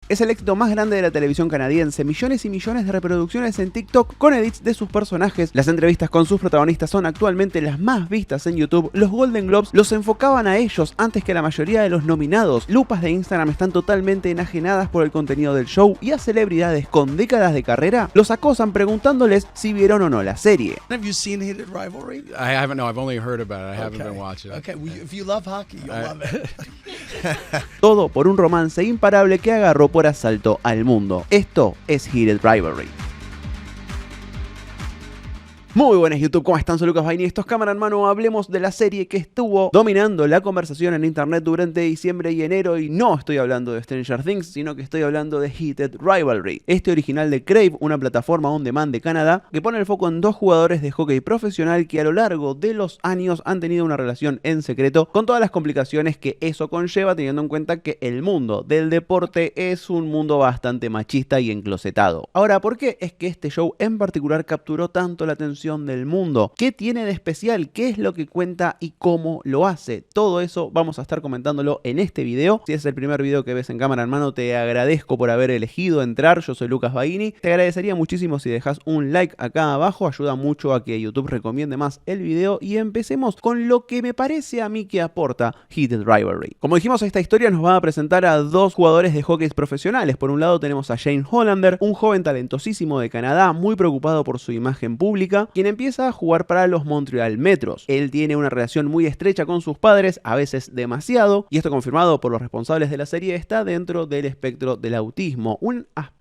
Es el éxito más grande de la televisión canadiense, millones y millones de reproducciones en TikTok con edits de sus personajes. Las entrevistas con sus protagonistas son actualmente las más vistas en YouTube. Los Golden Globes los enfocaban a ellos antes que a la mayoría de los nominados. Lupas de Instagram están totalmente enajenadas por el contenido del show y a celebridades con décadas de carrera los acosan preguntándoles si vieron o no la serie. Have you seen Heated Rivalry? I haven't. No, I've only heard about it. I haven't been watching it. Okay, well, if you love hockey, you'll love it. Todo por un romance imparable que agarró por asalto al mundo. Esto es Heated Rivalry. Muy buenas YouTube, ¿cómo están? Soy Lucas Baini, esto es Cámara en Mano. Hablemos de la serie que estuvo dominando la conversación en internet durante diciembre y enero. Y no estoy hablando de Stranger Things, sino que estoy hablando de Heated Rivalry. Este original de Crave, una plataforma on demand de Canadá, que pone el foco en dos jugadores de hockey profesional que a lo largo de los años han tenido una relación en secreto, con todas las complicaciones que eso conlleva, teniendo en cuenta que el mundo del deporte es un mundo bastante machista y enclosetado. Ahora, ¿por qué es que este show en particular capturó tanto la atención del mundo? ¿Qué tiene de especial? ¿Qué es lo que cuenta y cómo lo hace? Todo eso vamos a estar comentándolo en este video. Si es el primer video que ves en Cámara en Mano, te agradezco por haber elegido entrar. Yo soy Lucas Baini. Te agradecería muchísimo si dejas un like acá abajo. Ayuda mucho a que YouTube recomiende más el video. Y empecemos con lo que me parece a mí que aporta Heated Rivalry. Como dijimos, esta historia nos va a presentar a dos jugadores de hockey profesionales. Por un lado tenemos a Shane Hollander, un joven talentosísimo de Canadá, muy preocupado por su imagen pública, quien empieza a jugar para los Montreal Metros. Él tiene una relación muy estrecha con sus padres, a veces demasiado, y esto confirmado por los responsables de la serie, está dentro del espectro del autismo, un aspecto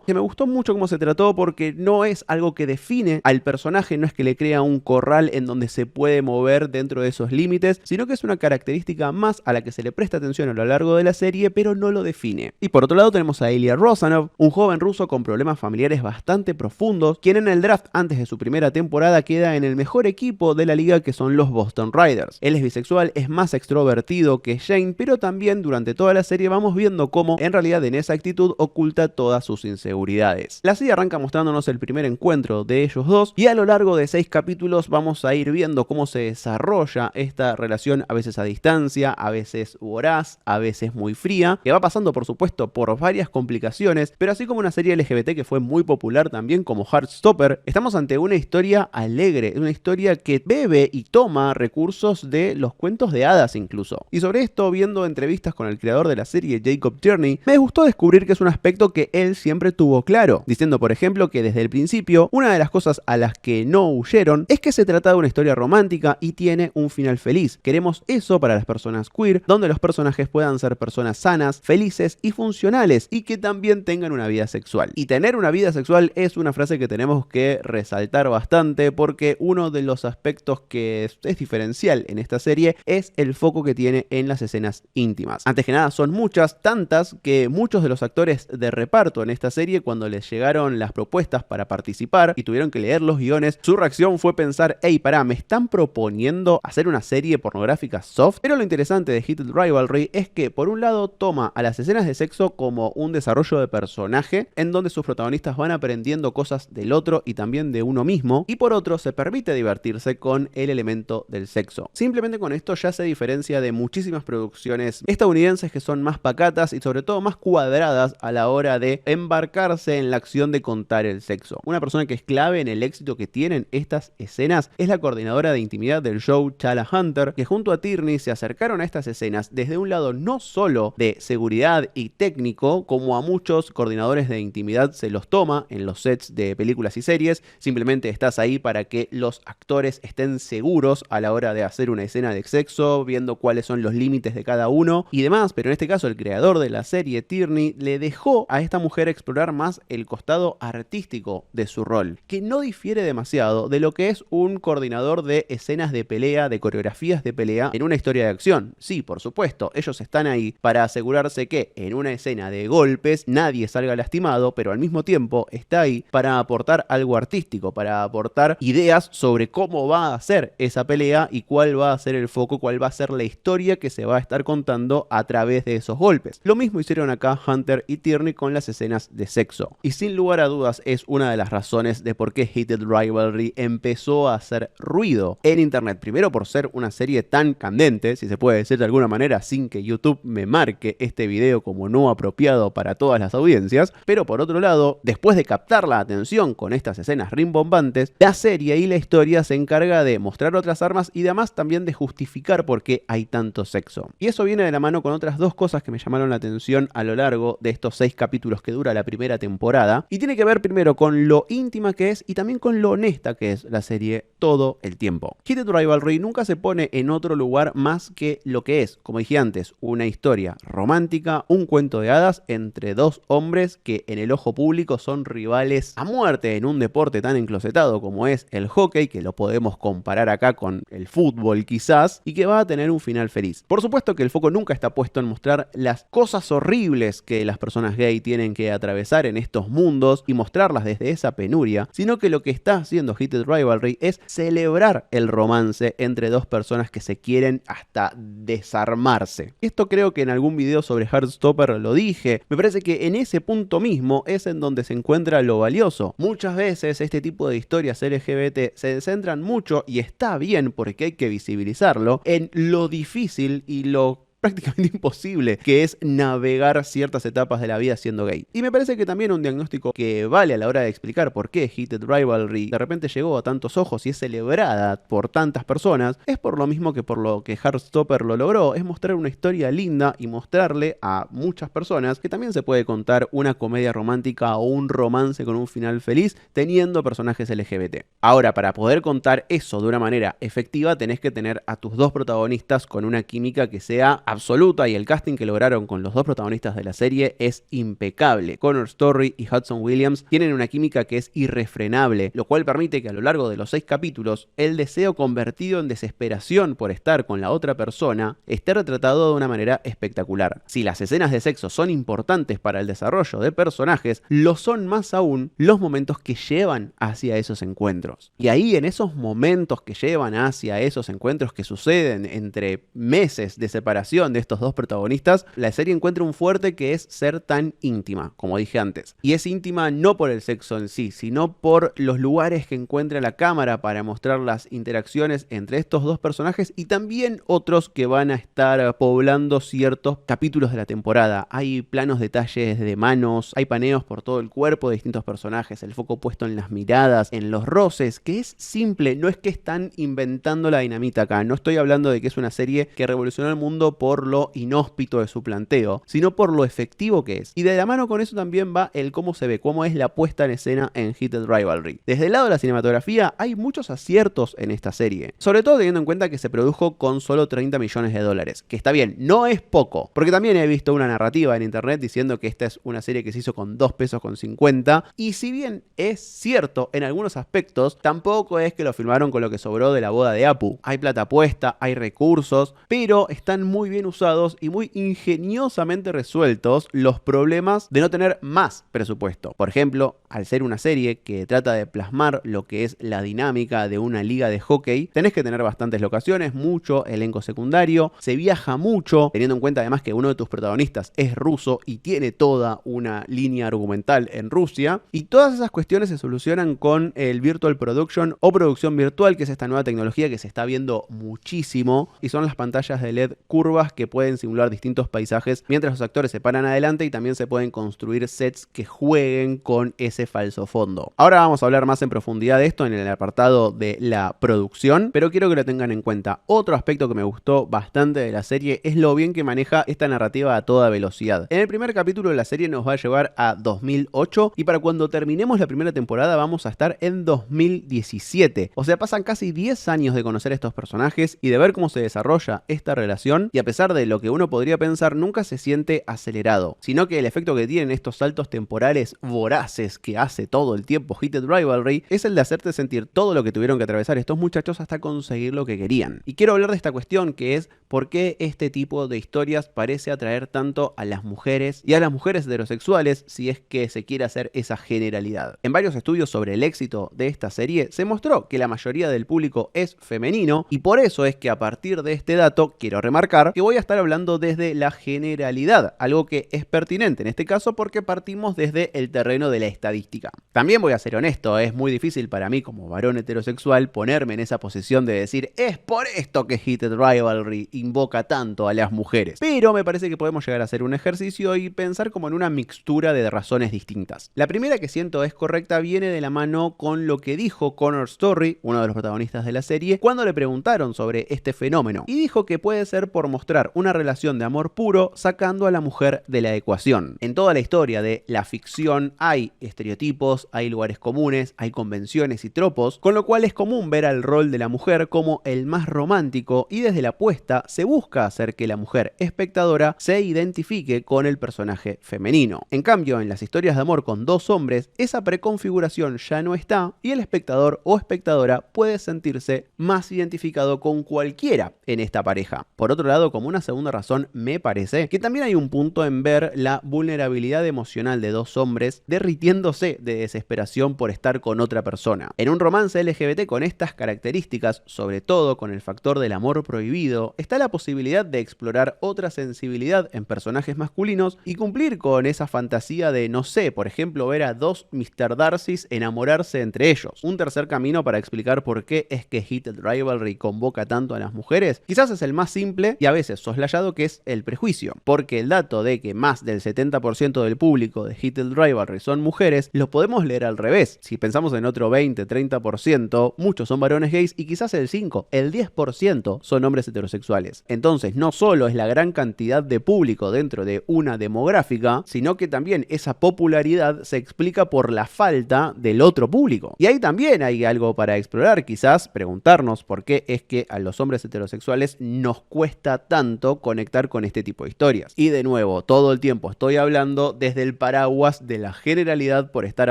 que me gustó mucho cómo se trató, porque no es algo que define al personaje, no es que le crea un corral en donde se puede mover dentro de esos límites, sino que es una característica más a la que se le presta atención a lo largo de la serie, pero no lo define. Y por otro lado tenemos a Ilya Rozanov, un joven ruso con problemas familiares bastante profundos, quien en el draft antes de su primera temporada queda en el mejor equipo de la liga, que son los Boston Riders. Él es bisexual, es más extrovertido que Shane, pero también durante toda la serie vamos viendo cómo en realidad en esa actitud oculta todas sus inseguridades. La serie arranca mostrándonos el primer encuentro de ellos dos, y a lo largo de 6 capítulos vamos a ir viendo cómo se desarrolla esta relación, a veces a distancia, a veces voraz, a veces muy fría, que va pasando por supuesto por varias complicaciones, pero así como una serie LGBT que fue muy popular también como Heartstopper, estamos ante una historia alegre, una historia que bebe y toma recursos de los cuentos de hadas incluso. Y sobre esto, viendo entrevistas con el creador de la serie, Jacob Tierney, me gustó descubrir que es un aspecto que él siempre tuvo claro, diciendo por ejemplo que desde el principio una de las cosas a las que no huyeron es que se trata de una historia romántica y tiene un final feliz. Queremos eso para las personas queer, donde los personajes puedan ser personas sanas, felices y funcionales, y que también tengan una vida sexual. Y tener una vida sexual es una frase que tenemos que resaltar bastante, porque uno de los aspectos que es diferencial en esta serie es el foco que tiene en las escenas íntimas. Antes que nada, son muchas, tantas que muchos de los actores de reparto en esta serie, cuando les llegaron las propuestas para participar y tuvieron que leer los guiones, su reacción fue pensar: hey, pará, ¿me están proponiendo hacer una serie pornográfica soft? Pero lo interesante de Heated Rivalry es que por un lado toma a las escenas de sexo como un desarrollo de personaje, en donde sus protagonistas van aprendiendo cosas del otro y también de uno mismo, y por otro se permite divertirse con el elemento del sexo. Simplemente con esto ya se diferencia de muchísimas producciones estadounidenses que son más pacatas y sobre todo más cuadradas a la hora de embarcarse en la acción de contar el sexo. Una persona que es clave en el éxito que tienen estas escenas es la coordinadora de intimidad del show, Chala Hunter, que junto a Tierney se acercaron a estas escenas desde un lado no solo de seguridad y técnico, como a muchos coordinadores de intimidad se los toma en los sets de películas y series. Simplemente estás ahí para que los actores estén seguros a la hora de hacer una escena de sexo, viendo cuáles son los límites de cada uno y demás, pero en este caso el creador de la serie, Tierney, le dejó a esta mujer explorar más el costado artístico de su rol, que no difiere demasiado de lo que es un coordinador de escenas de pelea, de coreografías de pelea en una historia de acción. Sí, por supuesto, ellos están ahí para asegurarse que en una escena de golpes nadie salga lastimado, pero al mismo tiempo está ahí para aportar algo artístico, para aportar ideas sobre cómo va a ser esa pelea y cuál va a ser el foco, cuál va a ser la historia que se va a estar contando a través de esos golpes. Lo mismo hicieron acá Hunter y Tierney con las escenas escenas de sexo. Y sin lugar a dudas es una de las razones de por qué Heated Rivalry empezó a hacer ruido en internet. Primero por ser una serie tan candente, si se puede decir de alguna manera, sin que YouTube me marque este video como no apropiado para todas las audiencias, pero por otro lado, después de captar la atención con estas escenas rimbombantes, la serie y la historia se encarga de mostrar otras armas y además también de justificar por qué hay tanto sexo. Y eso viene de la mano con otras dos cosas que me llamaron la atención a lo largo de estos 6 capítulos que dura la primera temporada, y tiene que ver primero con lo íntima que es y también con lo honesta que es la serie todo el tiempo. Heated Rivalry nunca se pone en otro lugar más que lo que es, como dije antes, una historia romántica, un cuento de hadas entre dos hombres que en el ojo público son rivales a muerte en un deporte tan enclosetado como es el hockey, que lo podemos comparar acá con el fútbol quizás, y que va a tener un final feliz. Por supuesto que el foco nunca está puesto en mostrar las cosas horribles que las personas gay tienen que atravesar en estos mundos y mostrarlas desde esa penuria, sino que lo que está haciendo Heated Rivalry es celebrar el romance entre dos personas que se quieren hasta desarmarse. Esto creo que en algún video sobre Heartstopper lo dije. Me parece que en ese punto mismo es en donde se encuentra lo valioso. Muchas veces este tipo de historias LGBT se centran mucho, y está bien porque hay que visibilizarlo, en lo difícil y lo prácticamente imposible que es navegar ciertas etapas de la vida siendo gay. Y me parece que también un diagnóstico que vale a la hora de explicar por qué Heated Rivalry de repente llegó a tantos ojos y es celebrada por tantas personas, es por lo mismo que por lo que Heartstopper lo logró, es mostrar una historia linda y mostrarle a muchas personas que también se puede contar una comedia romántica o un romance con un final feliz teniendo personajes LGBT. Ahora, para poder contar eso de una manera efectiva tenés que tener a tus dos protagonistas con una química que sea absoluta, y el casting que lograron con los dos protagonistas de la serie es impecable. Connor Story y Hudson Williams tienen una química que es irrefrenable, lo cual permite que a lo largo de los 6 capítulos el deseo convertido en desesperación por estar con la otra persona esté retratado de una manera espectacular. Si las escenas de sexo son importantes para el desarrollo de personajes, lo son más aún los momentos que llevan hacia esos encuentros. Y ahí, en esos momentos que llevan hacia esos encuentros que suceden entre meses de separación de estos dos protagonistas, la serie encuentra un fuerte que es ser tan íntima, como dije antes. Y es íntima no por el sexo en sí, sino por los lugares que encuentra la cámara para mostrar las interacciones entre estos dos personajes y también otros que van a estar poblando ciertos capítulos de la temporada. Hay planos detalles de manos, hay paneos por todo el cuerpo de distintos personajes, el foco puesto en las miradas, en los roces, que es simple, no es que están inventando la dinamita acá, no estoy hablando de que es una serie que revolucionó el mundo por lo inhóspito de su planteo, sino por lo efectivo que es. Y de la mano con eso también va el cómo se ve, cómo es la puesta en escena en Heated Rivalry. Desde el lado de la cinematografía hay muchos aciertos en esta serie, sobre todo teniendo en cuenta que se produjo con solo $30 millones, que está bien, no es poco, porque también he visto una narrativa en internet diciendo que esta es una serie que se hizo con $2.50, y si bien es cierto en algunos aspectos, tampoco es que lo filmaron con lo que sobró de la boda de Apu. Hay plata puesta, hay recursos, pero están muy bien usados y muy ingeniosamente resueltos los problemas de no tener más presupuesto. Por ejemplo, al ser una serie que trata de plasmar lo que es la dinámica de una liga de hockey, tenés que tener bastantes locaciones, mucho elenco secundario, se viaja mucho, teniendo en cuenta además que uno de tus protagonistas es ruso y tiene toda una línea argumental en Rusia, y todas esas cuestiones se solucionan con el Virtual Production o producción virtual, que es esta nueva tecnología que se está viendo muchísimo, y son las pantallas de LED curvas que pueden simular distintos paisajes mientras los actores se paran adelante, y también se pueden construir sets que jueguen con ese falso fondo. Ahora vamos a hablar más en profundidad de esto en el apartado de la producción, pero quiero que lo tengan en cuenta. Otro aspecto que me gustó bastante de la serie es lo bien que maneja esta narrativa a toda velocidad. En el primer capítulo la serie nos va a llevar a 2008, y para cuando terminemos la primera temporada vamos a estar en 2017. O sea, pasan casi 10 años de conocer a estos personajes y de ver cómo se desarrolla esta relación, y a pesar de lo que uno podría pensar, nunca se siente acelerado, sino que el efecto que tienen estos saltos temporales voraces que hace todo el tiempo Heated Rivalry es el de hacerte sentir todo lo que tuvieron que atravesar estos muchachos hasta conseguir lo que querían. Y quiero hablar de esta cuestión, que es por qué este tipo de historias parece atraer tanto a las mujeres y a las mujeres heterosexuales, si es que se quiere hacer esa generalidad. En varios estudios sobre el éxito de esta serie se mostró que la mayoría del público es femenino, y por eso es que a partir de este dato quiero remarcar que voy a estar hablando desde la generalidad, algo que es pertinente en este caso porque partimos desde el terreno de la estadística. También voy a ser honesto, es muy difícil para mí como varón heterosexual ponerme en esa posición de decir es por esto que Heated Rivalry invoca tanto a las mujeres. Pero me parece que podemos llegar a hacer un ejercicio y pensar como en una mixtura de razones distintas. La primera que siento es correcta viene de la mano con lo que dijo Connor Story, uno de los protagonistas de la serie, cuando le preguntaron sobre este fenómeno. Y dijo que puede ser por mostrar una relación de amor puro sacando a la mujer de la ecuación. En toda la historia de la ficción hay estereotipos, hay lugares comunes, hay convenciones y tropos, con lo cual es común ver al rol de la mujer como el más romántico y desde la apuesta se busca hacer que la mujer espectadora se identifique con el personaje femenino. En cambio, en las historias de amor con dos hombres, esa preconfiguración ya no está y el espectador o espectadora puede sentirse más identificado con cualquiera en esta pareja. Por otro lado, como una segunda razón, me parece que también hay un punto en ver la vulnerabilidad emocional de dos hombres derritiéndose de desesperación por estar con otra persona. En un romance LGBT con estas características, sobre todo con el factor del amor prohibido, está la posibilidad de explorar otra sensibilidad en personajes masculinos y cumplir con esa fantasía de, no sé, por ejemplo, ver a dos Mr. Darcys enamorarse entre ellos. Un tercer camino para explicar por qué es que Heated Rivalry convoca tanto a las mujeres, quizás es el más simple y a veces soslayado, que es el prejuicio, porque el dato de que más del 70% del público de Heated Rivalry son mujeres, lo podemos leer al revés. Si pensamos en otro 20-30%, muchos son varones gays y quizás el 5, el 10% son hombres heterosexuales. Entonces no solo es la gran cantidad de público dentro de una demográfica, sino que también esa popularidad se explica por la falta del otro público. Y ahí también hay algo para explorar, quizás preguntarnos por qué es que a los hombres heterosexuales nos cuesta tanto conectar con este tipo de historias. Y de nuevo, todo el tiempo estoy hablando desde el paraguas de la generalidad por estar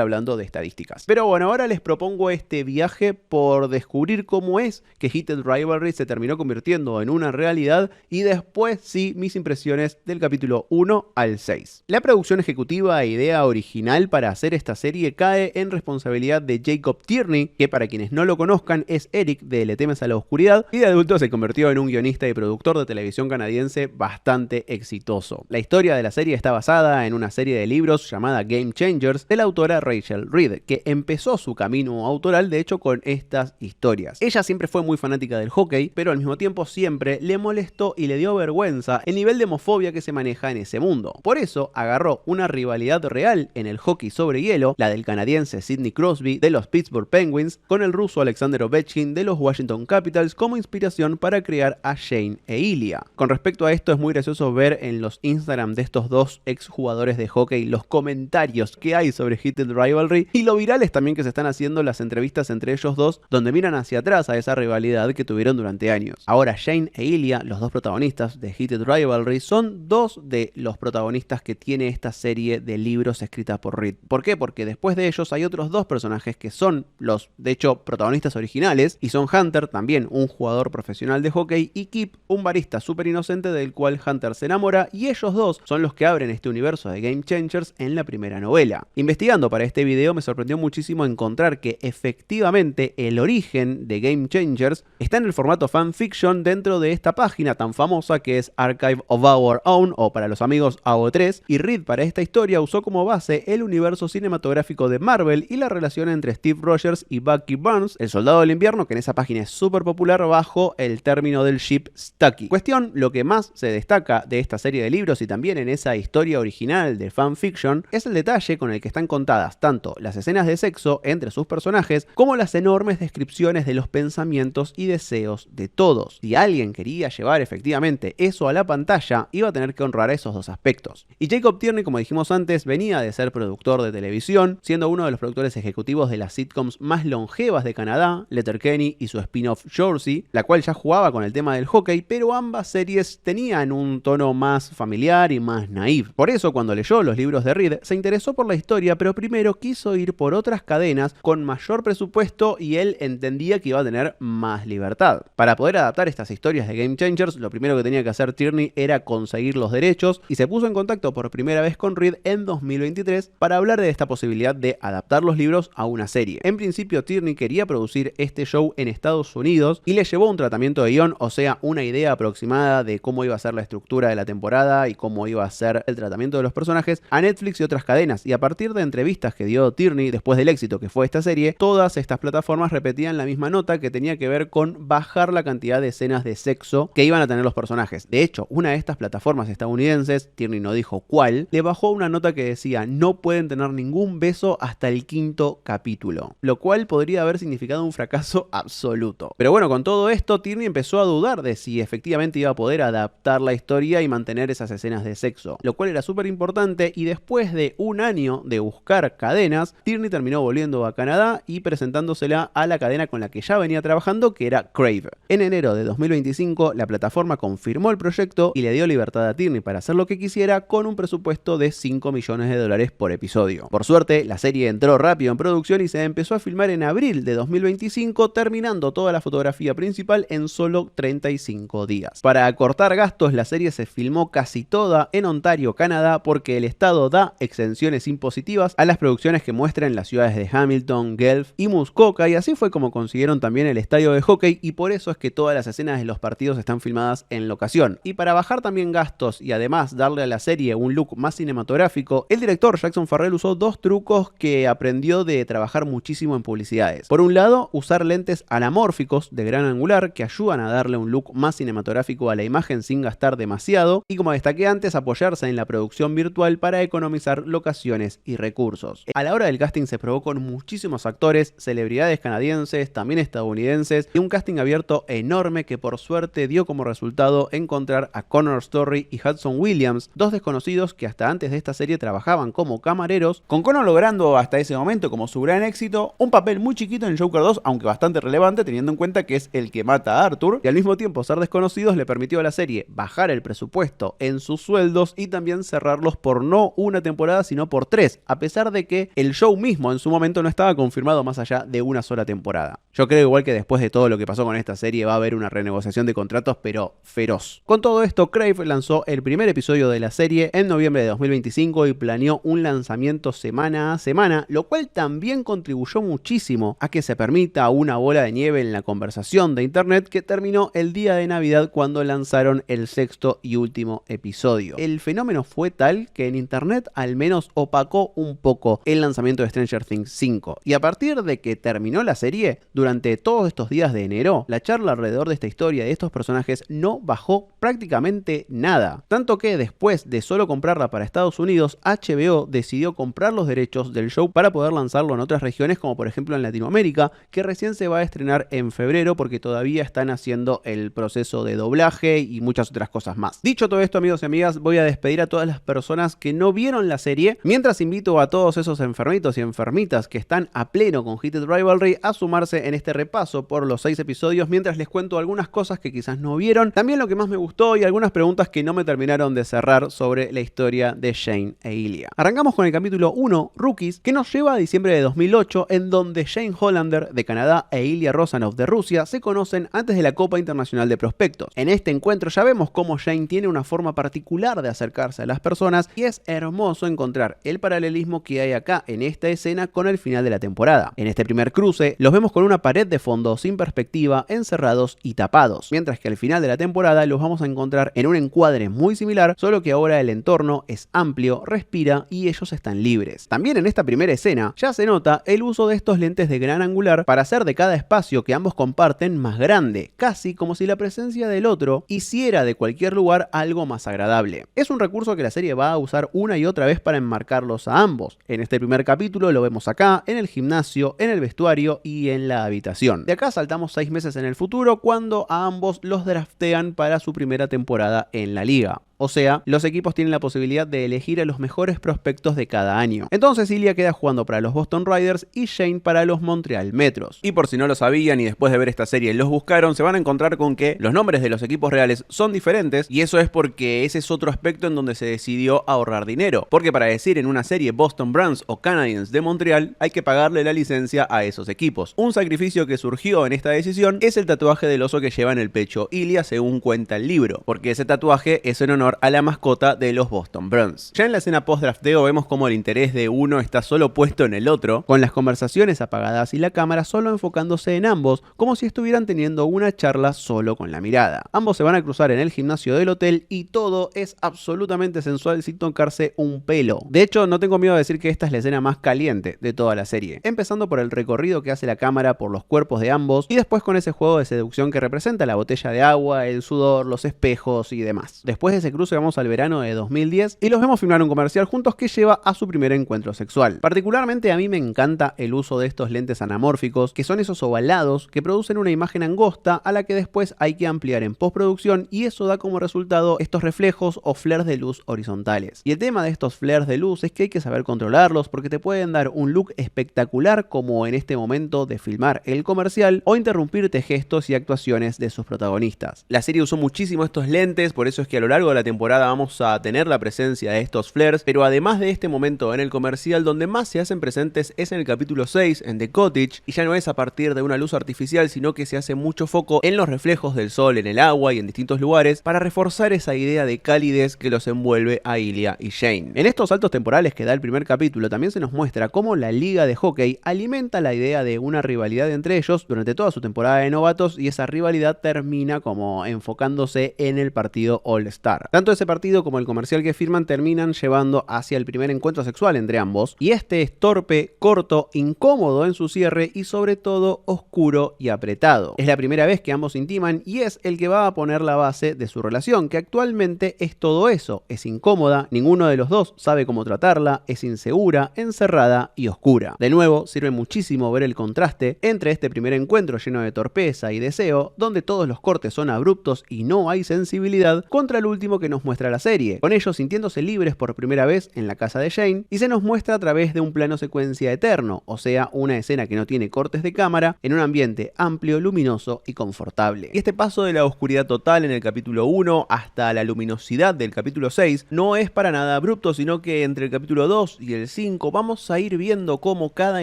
hablando de estadísticas. Pero bueno, ahora les propongo este viaje por descubrir cómo es que Heated Rivalry se terminó convirtiendo en una realidad y después sí mis impresiones del capítulo 1 al 6. La producción ejecutiva e idea original para hacer esta serie cae en responsabilidad de Jacob Tierney, que para quienes no lo conozcan es Eric de Le temes a la oscuridad y de adulto se convirtió en un guionista y productor de televisión canadiense bastante exitoso. La historia de la serie está basada en una serie de libros llamada Game Changers de la autora Rachel Reed, que empezó su camino autoral de hecho con estas historias. Ella siempre fue muy fanática del hockey, pero al mismo tiempo siempre le molestó y le dio vergüenza el nivel de homofobia que se maneja en ese mundo. Por eso agarró una rivalidad real en el hockey sobre hielo, la del canadiense Sidney Crosby de los Pittsburgh Penguins con el ruso Alexander Ovechkin de los Washington Capitals como inspiración para crear a Shane e Ilya. Con respecto a esto es muy gracioso ver en los Instagram de estos dos exjugadores de hockey los comentarios que hay sobre Heated Rivalry y lo virales también que se están haciendo las entrevistas entre ellos dos donde miran hacia atrás a esa rivalidad que tuvieron durante años. Ahora Shane e Ilya, los dos protagonistas de Heated Rivalry, son dos de los protagonistas que tiene esta serie de libros escritas por Reed. ¿Por qué? Porque después de ellos hay otros dos personajes que son los, de hecho, protagonistas originales y son Hunter, también un jugador profesional de hockey, y Kip, un barista súper inocente del cual Hunter se enamora, y ellos dos son los que abren este universo de Game Changers en la primera novela. Investigando para este video me sorprendió muchísimo encontrar que efectivamente el origen de Game Changers está en el formato fanfiction dentro de esta página tan famosa que es Archive of Our Own, o para los amigos AO3, y Reed para esta historia usó como base el universo cinematográfico de Marvel y la relación entre Steve Rogers y Bucky Barnes, el soldado del invierno, que en esa página es súper popular bajo el término del ship Stucky. Cuestión, lo que más se destaca de esta serie de libros y también en esa historia original de fanfiction es el detalle con el que están contadas tanto las escenas de sexo entre sus personajes como las enormes descripciones de los pensamientos y deseos de todos. Si alguien quería llevar efectivamente eso a la pantalla, iba a tener que honrar esos dos aspectos. Y Jacob Tierney, como dijimos antes, venía de ser productor de televisión, siendo uno de los productores ejecutivos de las sitcoms más longevas de Canadá, Letterkenny y su spin-off Jorsey, la cual ya jugaba con el tema del hockey, pero ambas series tenían un tono más familiar y más naïve. Por eso, cuando leyó los libros de Reed, se interesó por la historia, pero primero quiso ir por otras cadenas con mayor presupuesto y él entendía que iba a tener más libertad. Para poder adaptar estas historias de Game Changers, lo primero que tenía que hacer Tierney era conseguir los derechos y se puso en contacto por primera vez con Reed en 2023 para hablar de esta posibilidad de adaptar los libros a una serie. En principio, Tierney quería producir este show en Estados Unidos y le llevó un tratamiento de guión, o sea, una idea aproximada nada de cómo iba a ser la estructura de la temporada y cómo iba a ser el tratamiento de los personajes a Netflix y otras cadenas. Y a partir de entrevistas que dio Tierney después del éxito que fue esta serie, todas estas plataformas repetían la misma nota que tenía que ver con bajar la cantidad de escenas de sexo que iban a tener los personajes. De hecho, una de estas plataformas estadounidenses, Tierney no dijo cuál, le bajó una nota que decía no pueden tener ningún beso hasta el 5º capítulo, lo cual podría haber significado un fracaso absoluto. Pero bueno, con todo esto, Tierney empezó a dudar de si efectivamente iba a poder adaptar la historia y mantener esas escenas de sexo, lo cual era súper importante, y después de un año de buscar cadenas, Tierney terminó volviendo a Canadá y presentándosela a la cadena con la que ya venía trabajando, que era Crave. En enero de 2025, la plataforma confirmó el proyecto y le dio libertad a Tierney para hacer lo que quisiera con un presupuesto de $5 millones por episodio. Por suerte, la serie entró rápido en producción y se empezó a filmar en abril de 2025, terminando toda la fotografía principal en solo 35 días. Para acortar gastos, la serie se filmó casi toda en Ontario, Canadá, porque el estado da exenciones impositivas a las producciones que muestran las ciudades de Hamilton, Guelph y Muskoka, y así fue como consiguieron también el estadio de hockey, y por eso es que todas las escenas de los partidos están filmadas en locación. Y para bajar también gastos y además darle a la serie un look más cinematográfico, el director Jackson Farrell usó dos trucos que aprendió de trabajar muchísimo en publicidades. Por un lado, usar lentes anamórficos de gran angular que ayudan a darle un look más cinematográfico a la imagen sin gastar demasiado, y como destaqué antes, apoyarse en la producción virtual para economizar locaciones y recursos. A la hora del casting se probó con muchísimos actores, celebridades canadienses, también estadounidenses, y un casting abierto enorme que por suerte dio como resultado encontrar a Connor Story y Hudson Williams, dos desconocidos que hasta antes de esta serie trabajaban como camareros, con Connor logrando hasta ese momento como su gran éxito un papel muy chiquito en Joker 2, aunque bastante relevante teniendo en cuenta que es el que mata a Arthur, y al mismo tiempo ser desconocidos le permitió a la serie bajar el presupuesto en sus sueldos y también cerrarlos por no una temporada sino por 3, a pesar de que el show mismo en su momento no estaba confirmado más allá de una sola temporada. Yo creo igual que después de todo lo que pasó con esta serie va a haber una renegociación de contratos pero feroz. Con todo esto, Crave lanzó el primer episodio de la serie en noviembre de 2025 y planeó un lanzamiento semana a semana, lo cual también contribuyó muchísimo a que se permita una bola de nieve en la conversación de internet que terminó el día de Navidad cuando lanzaron el 6º y último episodio. El fenómeno fue tal que en internet al menos opacó un poco el lanzamiento de Stranger Things 5, y a partir de que terminó la serie, durante todos estos días de enero, la charla alrededor de esta historia y de estos personajes no bajó prácticamente nada. Tanto que después de solo comprarla para Estados Unidos, HBO decidió comprar los derechos del show para poder lanzarlo en otras regiones, como por ejemplo en Latinoamérica, que recién se va a estrenar en febrero porque todavía están haciendo el proceso de doblaje y muchas otras cosas más. Dicho todo esto, amigos y amigas, voy a despedir a todas las personas que no vieron la serie, mientras invito a todos esos enfermitos y enfermitas que están a pleno con Heated Rivalry a sumarse en este repaso por los 6 episodios, mientras les cuento algunas cosas que quizás no vieron, también lo que más me gustó y algunas preguntas que no me terminaron de cerrar sobre la historia de Shane e Ilya. Arrancamos con el capítulo 1, Rookies, que nos lleva a diciembre de 2008, en donde Shane Hollander de Canadá e Ilya Rosanov de Rusia se conocen antes de la Copa Internacional de Prospectos. En este encuentro ya vemos cómo Shane tiene una forma particular de acercarse a las personas y es hermoso encontrar el paralelismo que hay acá en esta escena con el final de la temporada. En este primer cruce los vemos con una pared de fondo sin perspectiva, encerrados y tapados, mientras que al final de la temporada los vamos a encontrar en un encuadre muy similar, solo que ahora el entorno es amplio, respira y ellos están libres. También en esta primera escena ya se nota el uso de estos lentes de gran angular para hacer de cada espacio que ambos comparten más grande, casi como si la presencia del otro hiciera de cualquier lugar algo más agradable. Es un recurso que la serie va a usar una y otra vez para enmarcarlos a ambos. En este primer capítulo lo vemos acá, en el gimnasio, en el vestuario y en la habitación. De acá saltamos 6 meses en el futuro, cuando a ambos los draftean para su primera temporada en la liga. O sea, los equipos tienen la posibilidad de elegir a los mejores prospectos de cada año. Entonces Ilya queda jugando para los Boston Riders y Shane para los Montreal Metros. Y por si no lo sabían y después de ver esta serie los buscaron, se van a encontrar con que los nombres de los equipos reales son diferentes, y eso es porque ese es otro aspecto en donde se decidió ahorrar dinero. Porque para decir en una serie Boston Bruins o Canadiens de Montreal hay que pagarle la licencia a esos equipos. Un sacrificio que surgió en esta decisión es el tatuaje del oso que lleva en el pecho Ilya, según cuenta el libro, porque ese tatuaje es en honor honor a la mascota de los Boston Bruins. Ya en la escena post-drafteo vemos cómo el interés de uno está solo puesto en el otro, con las conversaciones apagadas y la cámara solo enfocándose en ambos, como si estuvieran teniendo una charla solo con la mirada. Ambos se van a cruzar en el gimnasio del hotel y todo es absolutamente sensual sin tocarse un pelo. De hecho, no tengo miedo de decir que esta es la escena más caliente de toda la serie, empezando por el recorrido que hace la cámara por los cuerpos de ambos y después con ese juego de seducción que representa la botella de agua, el sudor, los espejos y demás. Después de ese cruce vamos al verano de 2010 y los vemos filmar un comercial juntos que lleva a su primer encuentro sexual. Particularmente a mí me encanta el uso de estos lentes anamórficos, que son esos ovalados que producen una imagen angosta a la que después hay que ampliar en postproducción, y eso da como resultado estos reflejos o flares de luz horizontales. Y el tema de estos flares de luz es que hay que saber controlarlos porque te pueden dar un look espectacular, como en este momento de filmar el comercial, o interrumpirte gestos y actuaciones de sus protagonistas. La serie usó muchísimo estos lentes, por eso es que a lo largo de la temporada vamos a tener la presencia de estos flares, pero además de este momento en el comercial, donde más se hacen presentes es en el capítulo 6, en The Cottage, y ya no es a partir de una luz artificial, sino que se hace mucho foco en los reflejos del sol en el agua y en distintos lugares para reforzar esa idea de calidez que los envuelve a Ilya y Shane. En estos saltos temporales que da el primer capítulo también se nos muestra cómo la liga de hockey alimenta la idea de una rivalidad entre ellos durante toda su temporada de novatos, y esa rivalidad termina como enfocándose en el partido All-Star. Tanto ese partido como el comercial que firman terminan llevando hacia el primer encuentro sexual entre ambos, y este es torpe, corto, incómodo en su cierre y sobre todo oscuro y apretado. Es la primera vez que ambos intiman y es el que va a poner la base de su relación, que actualmente es todo eso, es incómoda, ninguno de los dos sabe cómo tratarla, es insegura, encerrada y oscura. De nuevo, sirve muchísimo ver el contraste entre este primer encuentro lleno de torpeza y deseo, donde todos los cortes son abruptos y no hay sensibilidad, contra el último que nos muestra la serie, con ellos sintiéndose libres por primera vez en la casa de Shane, y se nos muestra a través de un plano secuencia eterno, o sea, una escena que no tiene cortes de cámara, en un ambiente amplio, luminoso y confortable. Y este paso de la oscuridad total en el capítulo 1 hasta la luminosidad del capítulo 6 no es para nada abrupto, sino que entre el capítulo 2 y el 5 vamos a ir viendo cómo cada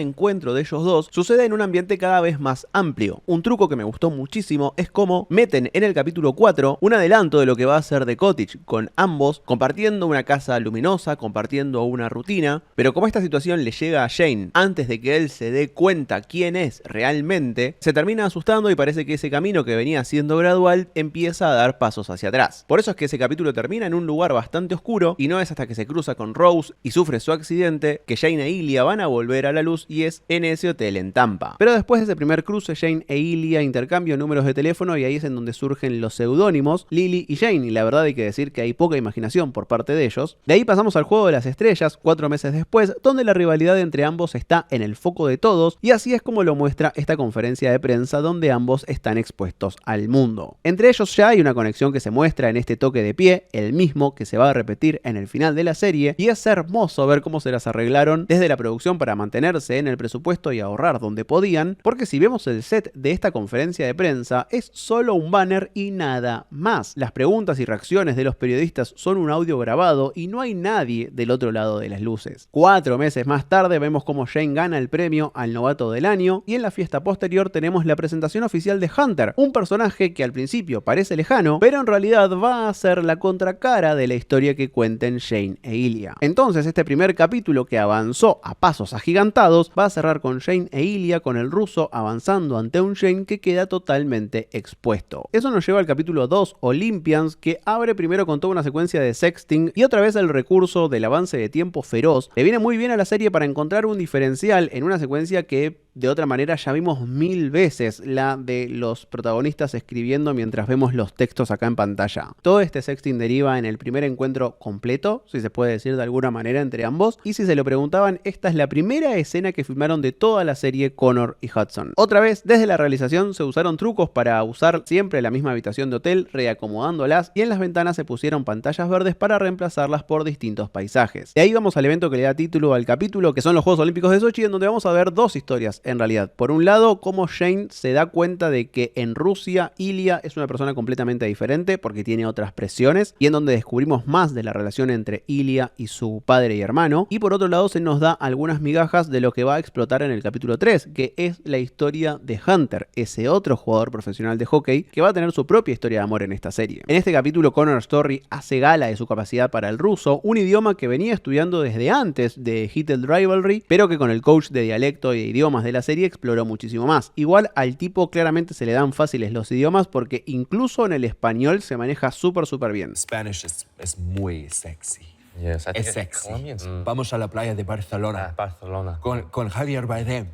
encuentro de ellos dos sucede en un ambiente cada vez más amplio. Un truco que me gustó muchísimo es cómo meten en el capítulo 4 un adelanto de lo que va a ser The Cottage, con ambos compartiendo una casa luminosa, compartiendo una rutina, pero como esta situación le llega a Shane antes de que él se dé cuenta quién es realmente, se termina asustando y parece que ese camino que venía siendo gradual empieza a dar pasos hacia atrás. Por eso es que ese capítulo termina en un lugar bastante oscuro, y no es hasta que se cruza con Rose y sufre su accidente que Shane e Ilya van a volver a la luz, y es en ese hotel en Tampa. Pero después de ese primer cruce, Shane e Ilya intercambian números de teléfono, y ahí es en donde surgen los seudónimos Lily y Jane, y la verdad hay que decir que hay poca imaginación por parte de ellos. De ahí pasamos al juego de las estrellas, 4 meses después, donde la rivalidad entre ambos está en el foco de todos, y así es como lo muestra esta conferencia de prensa donde ambos están expuestos al mundo. Entre ellos ya hay una conexión que se muestra en este toque de pie, el mismo que se va a repetir en el final de la serie, y es hermoso ver cómo se las arreglaron desde la producción para mantenerse en el presupuesto y ahorrar donde podían, porque si vemos el set de esta conferencia de prensa es solo un banner y nada más. Las preguntas y reacciones de los periodistas son un audio grabado y no hay nadie del otro lado de las luces. 4 meses más tarde vemos cómo Shane gana el premio al novato del año, y en la fiesta posterior tenemos la presentación oficial de Hunter, un personaje que al principio parece lejano, pero en realidad va a ser la contracara de la historia que cuenten Shane e Ilya. Entonces este primer capítulo, que avanzó a pasos agigantados, va a cerrar con Shane e Ilya, con el ruso avanzando ante un Shane que queda totalmente expuesto. Eso nos lleva al capítulo 2, Olympians, que abre primero con toda una secuencia de sexting, y otra vez el recurso del avance de tiempo feroz le viene muy bien a la serie para encontrar un diferencial en una secuencia que de otra manera ya vimos 1000 veces, la de los protagonistas escribiendo mientras vemos los textos acá en pantalla. Todo este sexting deriva en el primer encuentro completo, si se puede decir de alguna manera, entre ambos, y si se lo preguntaban, esta es la primera escena que filmaron de toda la serie Connor y Hudson. Otra vez, desde la realización se usaron trucos para usar siempre la misma habitación de hotel, reacomodándolas, y en las ventanas se pusieron pantallas verdes para reemplazarlas por distintos paisajes. De ahí vamos al evento que le da título al capítulo, que son los Juegos Olímpicos de Sochi, en donde vamos a ver 2 historias en realidad. Por un lado, cómo Shane se da cuenta de que en Rusia Ilya es una persona completamente diferente porque tiene otras presiones, y en donde descubrimos más de la relación entre Ilya y su padre y hermano. Y por otro lado se nos da algunas migajas de lo que va a explotar en el capítulo 3, que es la historia de Hunter, ese otro jugador profesional de hockey que va a tener su propia historia de amor en esta serie. En este capítulo Connor Story hace gala de su capacidad para el ruso, un idioma que venía estudiando desde antes de Heated Rivalry, pero que con el coach de dialecto y de idiomas de la serie exploró muchísimo más. Igual al tipo claramente se le dan fáciles los idiomas porque incluso en el español se maneja súper bien. Spanish es muy sexy. Yes, I think Es sexy. Colombians. Vamos a la playa de Barcelona. Barcelona. Con Javier Bardem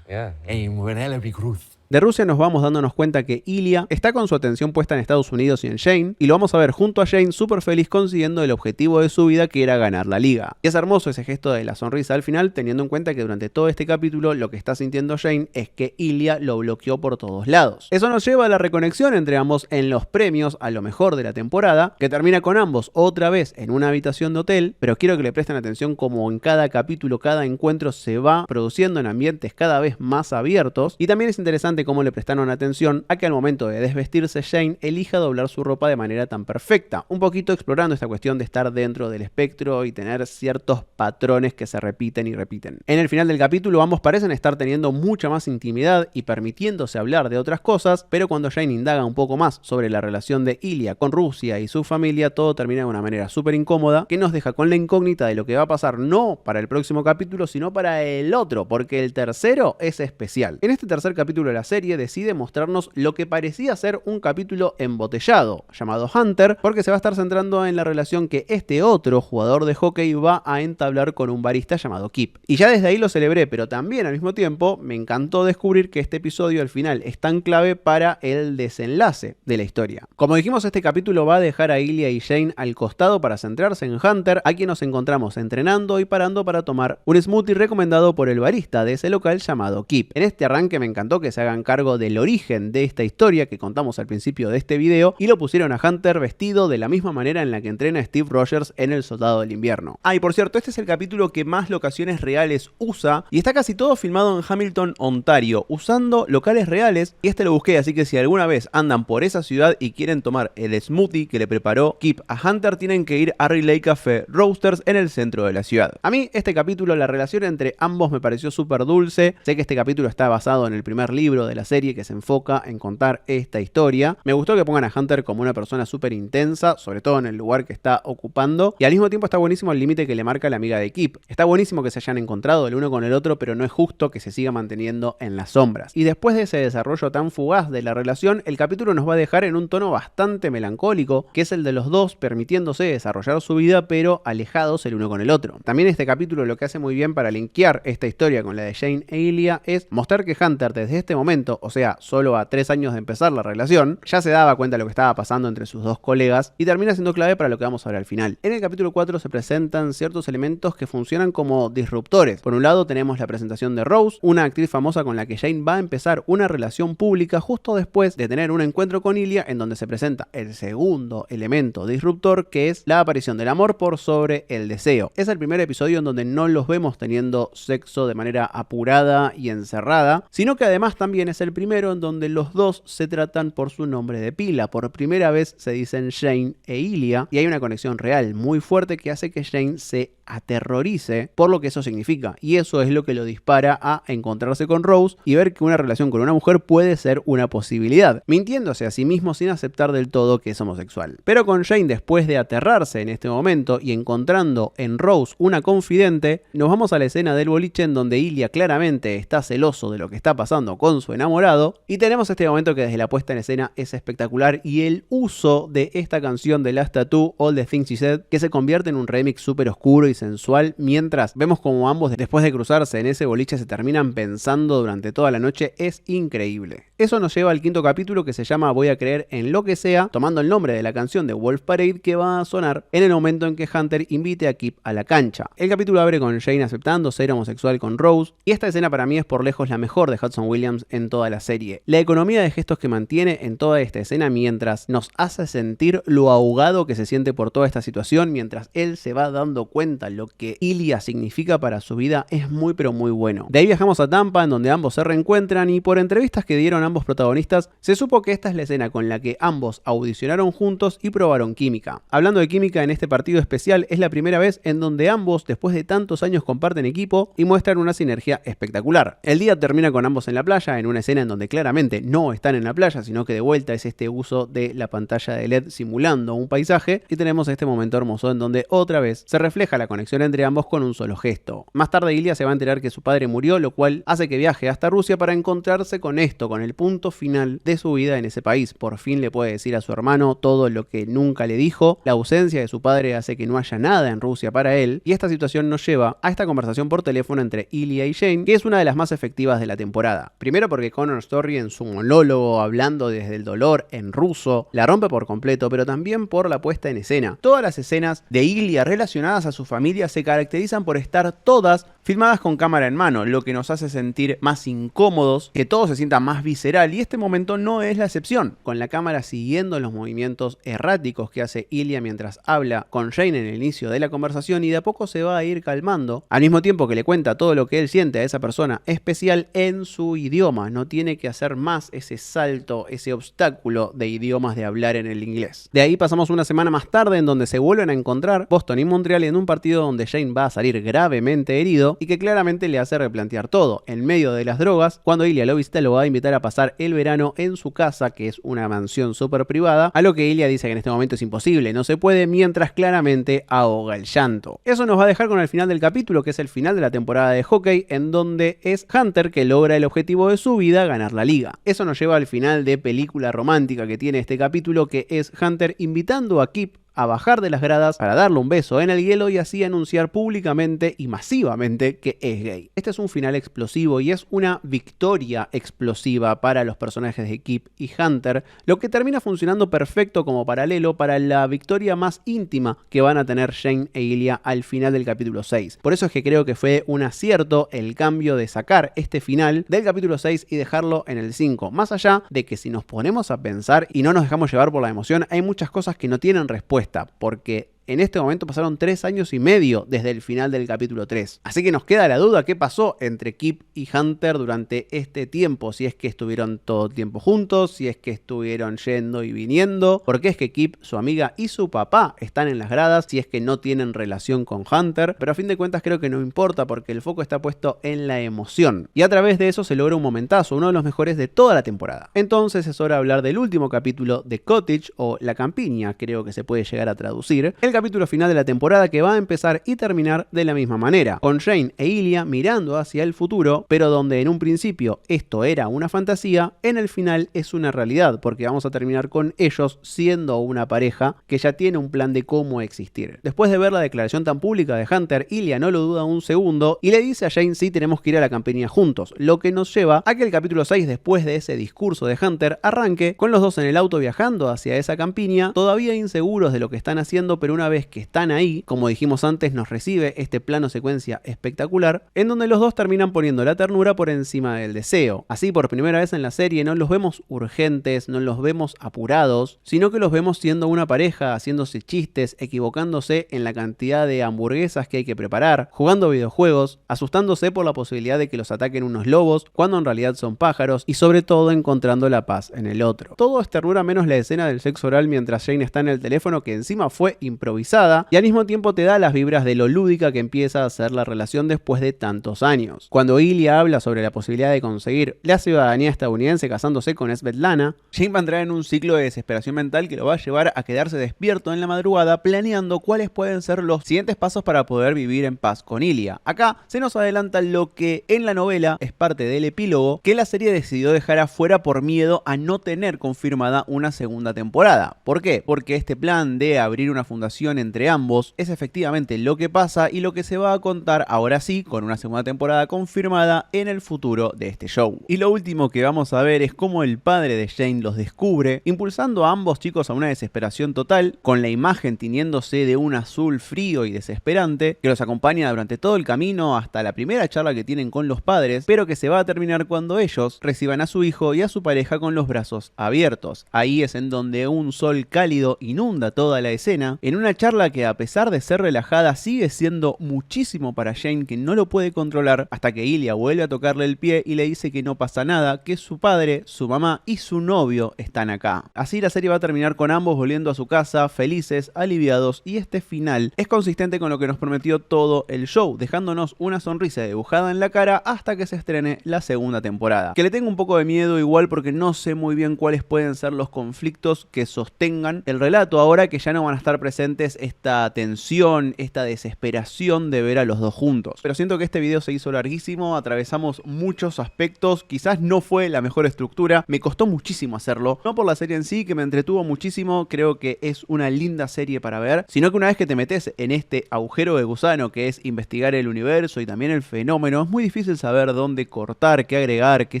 Yeah. y Penélope Cruz. De Rusia nos vamos dándonos cuenta que Ilya está con su atención puesta en Estados Unidos y en Shane, y lo vamos a ver junto a Shane súper feliz consiguiendo el objetivo de su vida, que era ganar la liga. Y es hermoso ese gesto de la sonrisa al final, teniendo en cuenta que durante todo este capítulo lo que está sintiendo Shane es que Ilya lo bloqueó por todos lados. Eso nos lleva a la reconexión entre ambos en los premios a lo mejor de la temporada, que termina con ambos otra vez en una habitación de hotel, pero quiero que le presten atención como en cada capítulo, cada encuentro se va produciendo en ambientes cada vez más abiertos, y también es interesante cómo le prestaron atención a que al momento de desvestirse Shane elija doblar su ropa de manera tan perfecta, un poquito explorando esta cuestión de estar dentro del espectro y tener ciertos patrones que se repiten y repiten. En el final del capítulo ambos parecen estar teniendo mucha más intimidad y permitiéndose hablar de otras cosas, pero cuando Shane indaga un poco más sobre la relación de Ilya con Rusia y su familia, todo termina de una manera súper incómoda que nos deja con la incógnita de lo que va a pasar no para el próximo capítulo, sino para el otro, porque el tercero es especial. En este tercer capítulo de la serie decide mostrarnos lo que parecía ser un capítulo embotellado, llamado Hunter, porque se va a estar centrando en la relación que este otro jugador de hockey va a entablar con un barista llamado Kip. Y ya desde ahí lo celebré, pero también al mismo tiempo me encantó descubrir que este episodio al final es tan clave para el desenlace de la historia. Como dijimos, este capítulo va a dejar a Ilya y Shane al costado para centrarse en Hunter, a quien nos encontramos entrenando y parando para tomar un smoothie recomendado por el barista de ese local llamado Kip. En este arranque me encantó que se hagan cargo del origen de esta historia que contamos al principio de este video y lo pusieron a Hunter vestido de la misma manera en la que entrena Steve Rogers en El Soldado del Invierno. Ah, y por cierto, este es el capítulo que más locaciones reales usa y está casi todo filmado en Hamilton, Ontario, usando locales reales, y este lo busqué, así que si alguna vez andan por esa ciudad y quieren tomar el smoothie que le preparó Kip a Hunter, tienen que ir a Relay Café Roasters en el centro de la ciudad. A mí este capítulo, la relación entre ambos me pareció súper dulce. Sé que este capítulo está basado en el primer libro de la serie que se enfoca en contar esta historia. Me gustó que pongan a Hunter como una persona súper intensa, sobre todo en el lugar que está ocupando, y al mismo tiempo está buenísimo el límite que le marca la amiga de Kip. Está buenísimo que se hayan encontrado el uno con el otro, pero no es justo que se siga manteniendo en las sombras. Y después de ese desarrollo tan fugaz de la relación, el capítulo nos va a dejar en un tono bastante melancólico, que es el de los dos permitiéndose desarrollar su vida, pero alejados el uno con el otro. También este capítulo lo que hace muy bien para linkear esta historia con la de Shane e Ilya es mostrar que Hunter desde este momento, o sea, solo a 3 años de empezar la relación, ya se daba cuenta de lo que estaba pasando entre sus dos colegas, y termina siendo clave para lo que vamos a ver al final. En el capítulo 4 se presentan ciertos elementos que funcionan como disruptores. Por un lado tenemos la presentación de Rose, una actriz famosa con la que Shane va a empezar una relación pública justo después de tener un encuentro con Ilya, en donde se presenta el segundo elemento disruptor, que es la aparición del amor por sobre el deseo. Es el primer episodio en donde no los vemos teniendo sexo de manera apurada y encerrada, sino que además también es el primero en donde los dos se tratan por su nombre de pila. Por primera vez se dicen Shane e Ilya, y hay una conexión real muy fuerte que hace que Shane se aterrorice por lo que eso significa, y eso es lo que lo dispara a encontrarse con Rose y ver que una relación con una mujer puede ser una posibilidad, mintiéndose a sí mismo sin aceptar del todo que es homosexual. Pero con Shane, después de aterrarse en este momento y encontrando en Rose una confidente, nos vamos a la escena del boliche en donde Ilya claramente está celoso de lo que está pasando con su enamorado, y tenemos este momento que desde la puesta en escena es espectacular, y el uso de esta canción de Last Tattoo, All the Things She Said, que se convierte en un remix súper oscuro y sensual, mientras vemos como ambos después de cruzarse en ese boliche se terminan pensando durante toda la noche, es increíble. Eso nos lleva al quinto capítulo, que se llama Voy a creer en lo que sea, tomando el nombre de la canción de Wolf Parade que va a sonar en el momento en que Hunter invite a Kip a la cancha. El capítulo abre con Shane aceptando ser homosexual con Rose, y esta escena para mí es por lejos la mejor de Hudson Williams en en toda la serie. La economía de gestos que mantiene en toda esta escena mientras nos hace sentir lo ahogado que se siente por toda esta situación, mientras él se va dando cuenta lo que Ilya significa para su vida, es muy pero muy bueno. De ahí viajamos a Tampa, en donde ambos se reencuentran, y por entrevistas que dieron ambos protagonistas, se supo que esta es la escena con la que ambos audicionaron juntos y probaron química. Hablando de química, en este partido especial es la primera vez en donde ambos, después de tantos años, comparten equipo y muestran una sinergia espectacular. El día termina con ambos en la playa, en una escena en donde claramente no están en la playa, sino que de vuelta es este uso de la pantalla de LED simulando un paisaje, y tenemos este momento hermoso en donde otra vez se refleja la conexión entre ambos con un solo gesto. Más tarde Ilya se va a enterar que su padre murió, lo cual hace que viaje hasta Rusia para encontrarse con esto, con el punto final de su vida en ese país. Por fin le puede decir a su hermano todo lo que nunca le dijo. La ausencia de su padre hace que no haya nada en Rusia para él, y esta situación nos lleva a esta conversación por teléfono entre Ilya y Jane, que es una de las más efectivas de la temporada. Primero porque Connor Story, en su monólogo hablando desde el dolor en ruso, la rompe por completo, pero también por la puesta en escena. Todas las escenas de Ilya relacionadas a su familia se caracterizan por estar todas filmadas con cámara en mano, lo que nos hace sentir más incómodos, que todo se sienta más visceral, y este momento no es la excepción, con la cámara siguiendo los movimientos erráticos que hace Ilya mientras habla con Jane en el inicio de la conversación, y de a poco se va a ir calmando, al mismo tiempo que le cuenta todo lo que él siente a esa persona especial en su idioma. No tiene que hacer más ese salto, ese obstáculo de idiomas de hablar en el inglés. De ahí pasamos una semana más tarde en donde se vuelven a encontrar Boston y Montreal en un partido donde Jane va a salir gravemente herido y que claramente le hace replantear todo. En medio de las drogas, cuando Ilya lo visita, lo va a invitar a pasar el verano en su casa, que es una mansión súper privada, a lo que Ilya dice que en este momento es imposible, no se puede, mientras claramente ahoga el llanto. Eso nos va a dejar con el final del capítulo, que es el final de la temporada de hockey, en donde es Hunter que logra el objetivo de su vida, ganar la liga. Eso nos lleva al final de película romántica que tiene este capítulo, que es Hunter invitando a Kip a bajar de las gradas para darle un beso en el hielo y así anunciar públicamente y masivamente que es gay. Este es un final explosivo y es una victoria explosiva para los personajes de Kip y Hunter, lo que termina funcionando perfecto como paralelo para la victoria más íntima que van a tener Jane e Ilya al final del capítulo 6. Por eso es que creo que fue un acierto el cambio de sacar este final del capítulo 6 y dejarlo en el 5. Más allá de que si nos ponemos a pensar y no nos dejamos llevar por la emoción, hay muchas cosas que no tienen respuesta, porque en este momento pasaron 3 años y medio desde el final del capítulo 3. Así que nos queda la duda qué pasó entre Kip y Hunter durante este tiempo. Si es que estuvieron todo el tiempo juntos, si es que estuvieron yendo y viniendo. ¿Por qué es que Kip, su amiga y su papá están en las gradas? Si es que no tienen relación con Hunter. Pero a fin de cuentas creo que no importa, porque el foco está puesto en la emoción. Y a través de eso se logra un momentazo, uno de los mejores de toda la temporada. Entonces es hora de hablar del último capítulo de Cottage, o La Campiña, creo que se puede llegar a traducir. El capítulo final de la temporada, que va a empezar y terminar de la misma manera, con Jane e Ilya mirando hacia el futuro, pero donde en un principio esto era una fantasía, en el final es una realidad, porque vamos a terminar con ellos siendo una pareja que ya tiene un plan de cómo existir. Después de ver la declaración tan pública de Hunter, Ilya no lo duda un segundo y le dice a Jane si tenemos que ir a la campiña juntos, lo que nos lleva a que el capítulo 6, después de ese discurso de Hunter, arranque con los dos en el auto viajando hacia esa campiña, todavía inseguros de lo que están haciendo, pero una vez que están ahí, como dijimos antes, nos recibe este plano secuencia espectacular, en donde los dos terminan poniendo la ternura por encima del deseo. Así, por primera vez en la serie, no los vemos urgentes, no los vemos apurados, sino que los vemos siendo una pareja, haciéndose chistes, equivocándose en la cantidad de hamburguesas que hay que preparar, jugando videojuegos, asustándose por la posibilidad de que los ataquen unos lobos, cuando en realidad son pájaros, y sobre todo encontrando la paz en el otro. Todo es ternura menos la escena del sexo oral mientras Jane está en el teléfono, que encima fue improvisada, y al mismo tiempo te da las vibras de lo lúdica que empieza a ser la relación después de tantos años. Cuando Ilya habla sobre la posibilidad de conseguir la ciudadanía estadounidense casándose con Svetlana, Jane va a entrar en un ciclo de desesperación mental que lo va a llevar a quedarse despierto en la madrugada planeando cuáles pueden ser los siguientes pasos para poder vivir en paz con Ilya. Acá se nos adelanta lo que en la novela es parte del epílogo que la serie decidió dejar afuera por miedo a no tener confirmada una segunda temporada. ¿Por qué? Porque este plan de abrir una fundación relación entre ambos es efectivamente lo que pasa y lo que se va a contar ahora sí, con una segunda temporada confirmada en el futuro de este show. Y lo último que vamos a ver es cómo el padre de Jane los descubre, impulsando a ambos chicos a una desesperación total, con la imagen tiñéndose de un azul frío y desesperante, que los acompaña durante todo el camino hasta la primera charla que tienen con los padres, pero que se va a terminar cuando ellos reciban a su hijo y a su pareja con los brazos abiertos. Ahí es en donde un sol cálido inunda toda la escena, en una charla que a pesar de ser relajada sigue siendo muchísimo para Jane, que no lo puede controlar, hasta que Ilya vuelve a tocarle el pie y le dice que no pasa nada, que su padre, su mamá y su novio están acá. Así la serie va a terminar con ambos volviendo a su casa, felices, aliviados, y este final es consistente con lo que nos prometió todo el show, dejándonos una sonrisa dibujada en la cara hasta que se estrene la segunda temporada. Que le tengo un poco de miedo igual porque no sé muy bien cuáles pueden ser los conflictos que sostengan el relato ahora que ya no van a estar presentes esta tensión, esta desesperación de ver a los dos juntos. Pero siento que este video se hizo larguísimo, atravesamos muchos aspectos, quizás no fue la mejor estructura, me costó muchísimo hacerlo, no por la serie en sí, que me entretuvo muchísimo, creo que es una linda serie para ver, sino que una vez que te metes en este agujero de gusano que es investigar el universo y también el fenómeno, es muy difícil saber dónde cortar, qué agregar, qué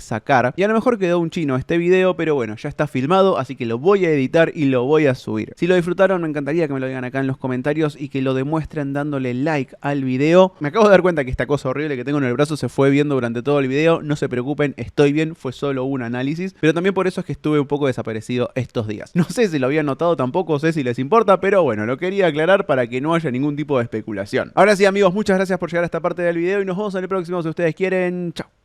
sacar, y a lo mejor quedó un chino este video, pero bueno, ya está filmado, así que lo voy a editar y lo voy a subir. Si lo disfrutaron, me encantaría que me lo digan acá en los comentarios y que lo demuestren dándole like al video. Me acabo de dar cuenta que esta cosa horrible que tengo en el brazo se fue viendo durante todo el video, no se preocupen, estoy bien, fue solo un análisis, pero también por eso es que estuve un poco desaparecido estos días. No sé si lo habían notado, tampoco sé si les importa, pero bueno, lo quería aclarar para que no haya ningún tipo de especulación. Ahora sí, amigos, muchas gracias por llegar a esta parte del video y nos vemos en el próximo si ustedes quieren. Chao.